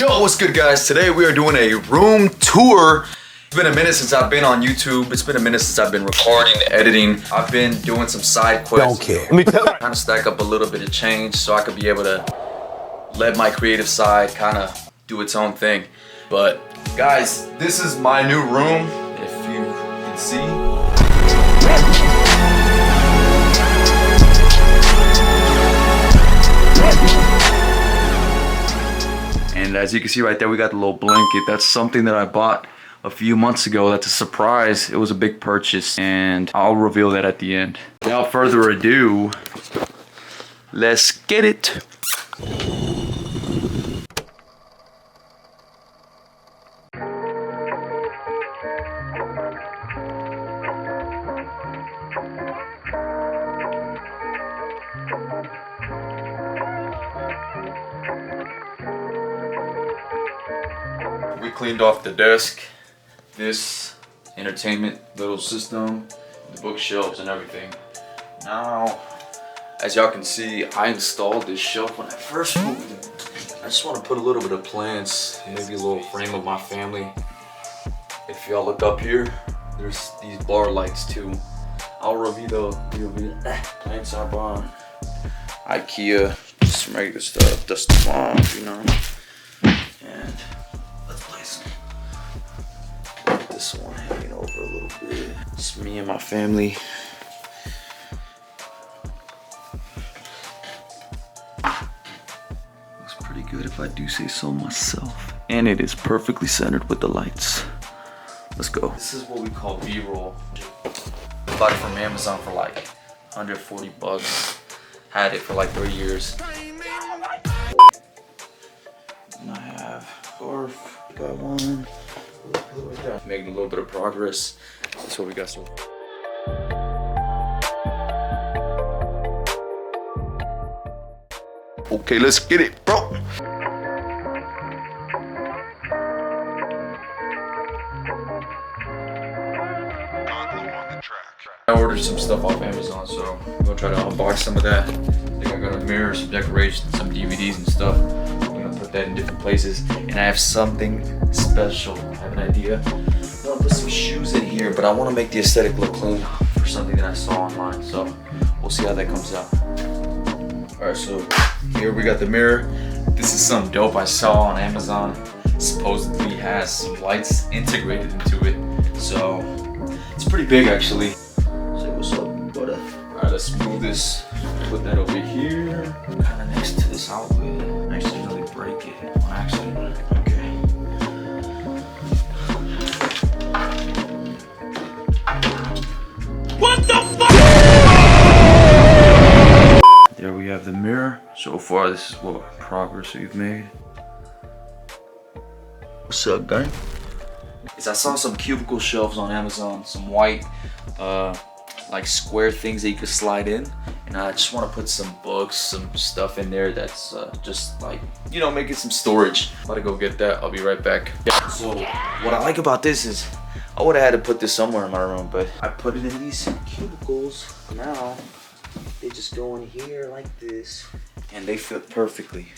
Yo, what's good guys? Today we are doing a room tour. It's been a minute since I've been on YouTube. It's been a minute since I've been recording, editing. I've been doing some side quests. Don't care. Let me tell you. Kind of stack up a little bit of change so I could be able to let my creative side kind of do its own thing. But guys, this is my new room, if you can see. And as you can see right there, we got the little blanket. That's something that I bought a few months ago. That's a surprise. It was a big purchase and I'll reveal that at the end. Without further ado, let's get it. We cleaned off the desk, this entertainment little system, the bookshelves and everything. Now, as y'all can see, I installed this shelf when I first moved in. I just want to put a little bit of plants, maybe a little frame of my family. If y'all look up here, there's these bar lights too. I'll review the plants I bought. IKEA, just some regular stuff, dust them off, you know. And let's place this one hanging over a little bit. It's me and my family. Looks pretty good if I do say so myself. And it is perfectly centered with the lights. Let's go. This is what we call B-roll. Bought it from Amazon for like 140 bucks. Had it for like 3 years. And I have scarf, got one. Making a little bit of progress. That's what we got so far. Okay, let's get it, bro. I ordered some stuff off Amazon, so I'm gonna try to unbox some of that. I think I got a mirror, some decorations, some DVDs and stuff. I'm gonna put that in different places. And I have something special. I have an idea. I wanna put some shoes in here, but I wanna make the aesthetic look clean for something that I saw online. So we'll see how that comes out. All right, so here we got the mirror. This is some dope I saw on Amazon. Supposedly has some lights integrated into it. So it's pretty big actually. What's up, brother? Alright, let's move this. Put that over here. Kind of next to this outlet. I accidentally break it. On accident. Okay. What the fuck? There we have the mirror. So far, this is what progress we've made. What's up, guy? I saw some cubicle shelves on Amazon. Some white, like square things that you could slide in, and I just want to put some books, some stuff in there that's just like, you know, making some storage. I'm about to go get that. I'll be right back. Yeah. So what I like about this is I would have had to put this somewhere in my room, but I put it in these cubicles. Now they just go in here like this and they fit perfectly.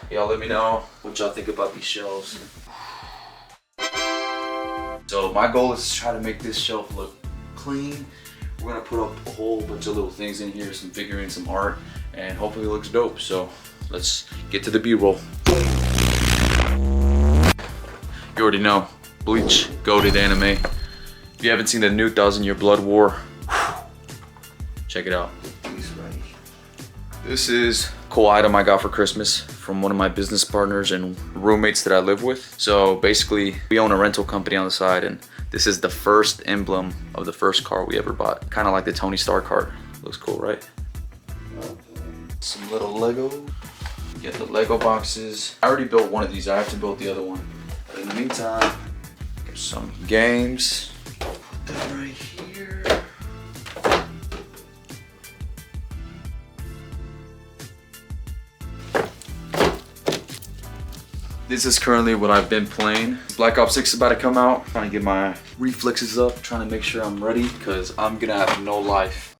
Y'all let me know what y'all think about these shelves. So my goal is to try to make this shelf look clean. We're gonna put up a whole bunch of little things in here, some figurines, some art, and hopefully it looks dope. So let's get to the B-roll. You already know, Bleach, goated anime. If you haven't seen the new 1000-Year Blood War, check it out. This is a cool item I got for Christmas from one of my business partners and roommates that I live with. So basically, we own a rental company on the side, and this is the first emblem of the first car we ever bought. Kind of like the Tony Stark car. Looks cool, right? Some little Lego. Get the Lego boxes. I already built one of these. I have to build the other one. But in the meantime, get some games. Put that right here. This is currently what I've been playing. Black Ops 6 is about to come out. Trying to get my reflexes up, trying to make sure I'm ready, because I'm gonna have no life.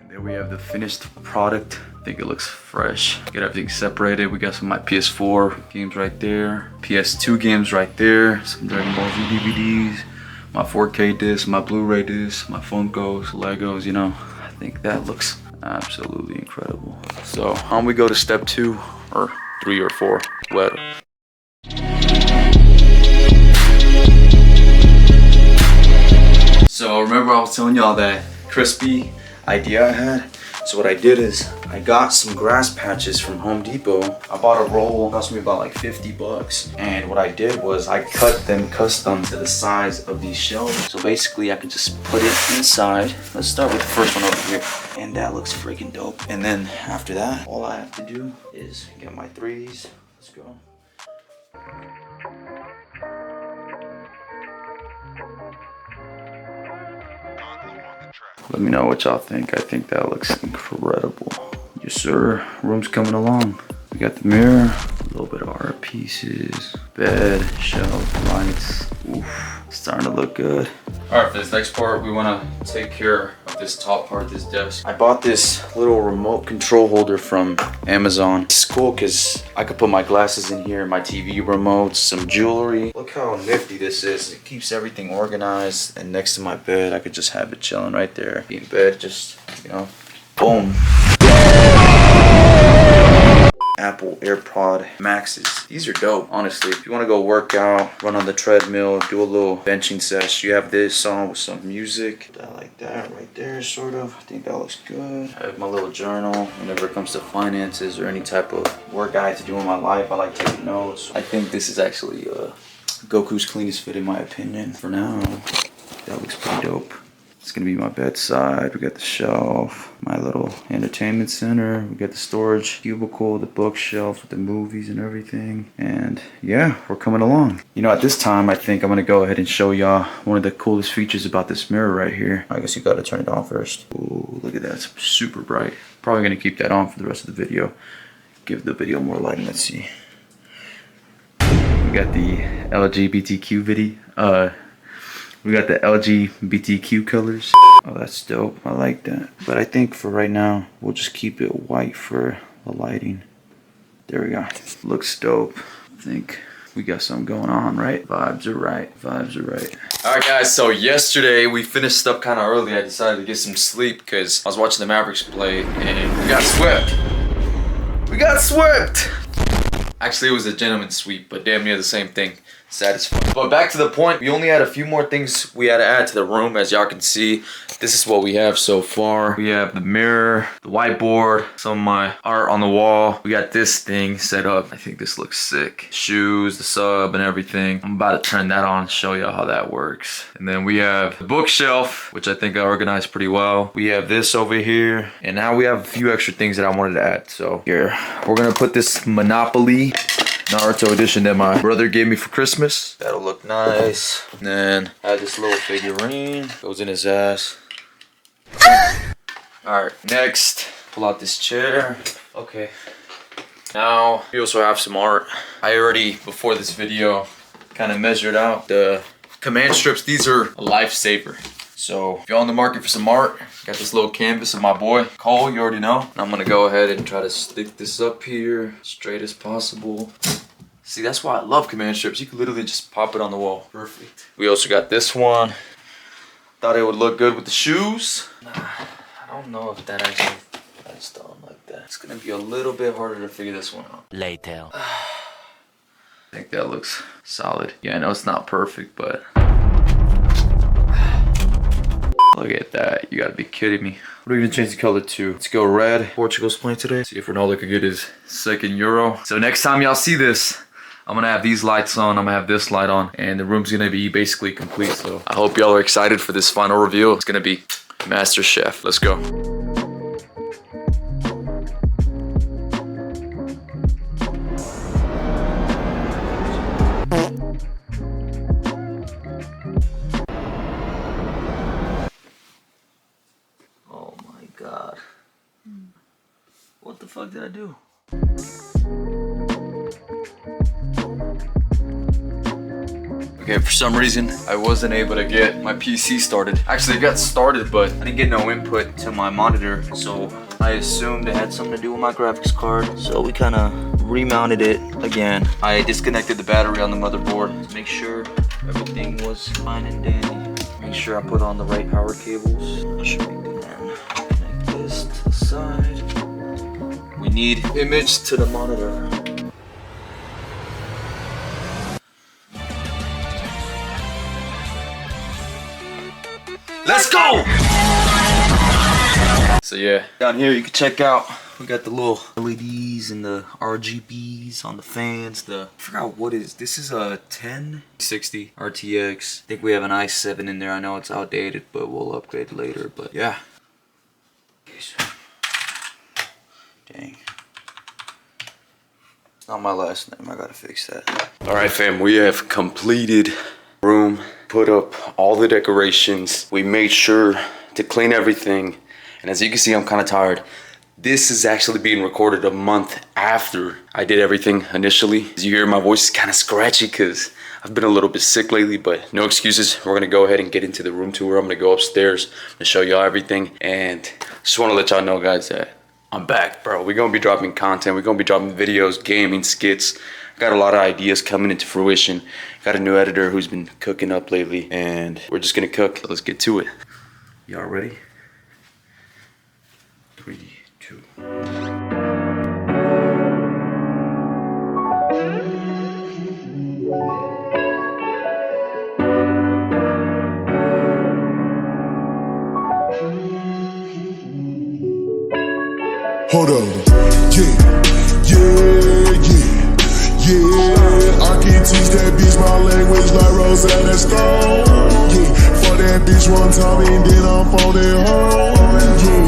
And there we have the finished product. I think it looks fresh. Get everything separated. We got some of my PS4 games right there. PS2 games right there. Some Dragon Ball Z DVDs. My 4K disc, my Blu-ray disc, my Funkos, Legos, you know. I think that looks absolutely incredible. So on we go to step 2 or 3 or 4. Well. So remember I was telling y'all that crispy idea I had? So what I did is I got some grass patches from Home Depot. I bought a roll, it cost me about like 50 bucks. And what I did was I cut them custom to the size of these shelves. So basically I can just put it inside. Let's start with the first one over here. And that looks freaking dope. And then after that, all I have to do is get my 3s. Let's go. Let me know what y'all think. I think that looks incredible. Yes, sir. Room's coming along. We got the mirror, a little bit of art pieces, bed, shelf, lights. Oof, it's starting to look good. All right, for this next part, we want to take care of this top part of this desk. I bought this little remote control holder from Amazon. It's cool because I could put my glasses in here, my TV remotes, some jewelry. Look how nifty this is. It keeps everything organized, and next to my bed, I could just have it chilling right there. Be in bed, just, you know, boom. Apple AirPod Maxes. These are dope, honestly. If you want to go work out, run on the treadmill, do a little benching sesh, you have this on with some music. I like that right there, sort of. I think that looks good. I have my little journal. Whenever it comes to finances or any type of work I have to do in my life, I like taking notes. I think this is actually Goku's cleanest fit in my opinion. For now, that looks pretty dope. It's gonna be my bedside. We got the shelf, my little entertainment center. We got the storage cubicle, the bookshelf with the movies and everything. And yeah, we're coming along. You know, at this time, I think I'm gonna go ahead and show y'all one of the coolest features about this mirror right here. I guess you gotta turn it on first. Ooh, look at that, it's super bright. Probably gonna keep that on for the rest of the video. Give the video more lighting, let's see. We got the LGBTQ video. We got the LGBTQ colors. Oh, that's dope. I like that. But I think for right now, we'll just keep it white for the lighting. There we go. Looks dope. I think we got something going on, right? Vibes are right. Vibes are right. All right, guys. So yesterday, we finished up kind of early. I decided to get some sleep because I was watching the Mavericks play and we got swept. We got swept! Actually, it was a gentleman's sweep, but damn near the same thing. Satisfying. But back to the point, we only had a few more things we had to add to the room. As y'all can see, this is what we have so far. We have the mirror, the whiteboard, some of my art on the wall. We got this thing set up. I think this looks sick. Shoes, the sub and everything. I'm about to turn that on and show y'all how that works. And then we have the bookshelf, which I think I organized pretty well. We have this over here. And now we have a few extra things that I wanted to add. So here, we're gonna put this Monopoly Naruto edition that my brother gave me for Christmas. That'll look nice. And then I have this little figurine. Goes in his ass. Alright, next, pull out this chair. Okay. Now, we also have some art. I already, before this video, kind of measured out the command strips. These are a lifesaver. So, if you're on the market for some art, got this little canvas of my boy, Cole, you already know. I'm gonna go ahead and try to stick this up here, straight as possible. See, that's why I love command strips. You can literally just pop it on the wall. Perfect. We also got this one. Thought it would look good with the shoes. Nah, I don't know if that actually fits on like that. It's gonna be a little bit harder to figure this one out. Later. I think that looks solid. Yeah, I know it's not perfect, but look at that. You gotta be kidding me. What are we gonna change the color to? Let's go red. Portugal's playing today. See if Ronaldo could get his second Euro. So next time y'all see this, I'm gonna have these lights on, I'm gonna have this light on, and the room's gonna be basically complete. So I hope y'all are excited for this final reveal. It's gonna be Master Chef. Let's go. Oh my God. What the fuck did I do? Okay, for some reason, I wasn't able to get my PC started. Actually, it got started, but I didn't get no input to my monitor. So I assumed it had something to do with my graphics card. So we kind of remounted it again. I disconnected the battery on the motherboard to make sure everything was fine and dandy. Make sure I put on the right power cables. That should be good. And connect this to the side. We need image to the monitor. Let's go! So yeah, down here you can check out, we got the little LEDs and the RGBs on the fans. I forgot what is, this is a 1060 RTX. I think we have an i7 in there. I know it's outdated, but we'll upgrade later, but yeah. Dang. It's not my last name, I gotta fix that. All right fam, we have completed room, put up all the decorations. We made sure to clean everything. And as you can see, I'm kind of tired. This is actually being recorded a month after I did everything initially. As you hear, my voice is kind of scratchy because I've been a little bit sick lately, but no excuses. We're gonna go ahead and get into the room tour. I'm gonna go upstairs and show y'all everything. And just wanna let y'all know guys that I'm back, bro. We're gonna be dropping content. We're gonna be dropping videos, gaming, skits. Got a lot of ideas coming into fruition. Got a new editor who's been cooking up lately, and we're just gonna cook. So let's get to it. Y'all ready? 3, 2. Hold on, yeah, I can teach that bitch my language like Rosetta Stone. Yeah, for that bitch one time and then I'm phoning home. Yeah,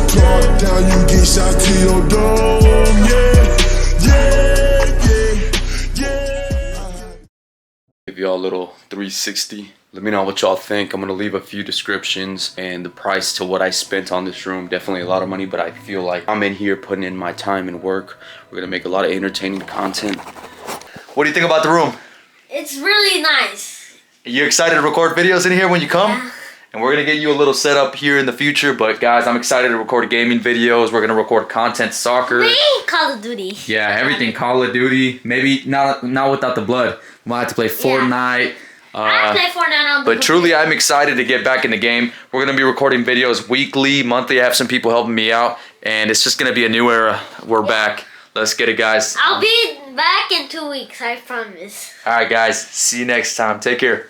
talk down, you get shot to your dome. Yeah. Give y'all a little 360. Let me know what y'all think. I'm gonna leave a few descriptions and the price to what I spent on this room. Definitely a lot of money, but I feel like I'm in here putting in my time and work. We're gonna make a lot of entertaining content. What do you think about the room? It's really nice. Are you excited to record videos in here when you come? Yeah. And we're gonna get you a little setup here in the future, but guys, I'm excited to record gaming videos. We're gonna record content, soccer. Me? Call of Duty. Yeah, everything. Call of Duty. Maybe not without the blood. We might have to play Fortnite. I play Fortnite on the But truly, I'm excited to get back in the game. We're gonna be recording videos weekly, monthly. I have some people helping me out, and it's just gonna be a new era. We're back. Let's get it, guys. I'll be back in 2 weeks, I promise. All right, guys. See you next time. Take care.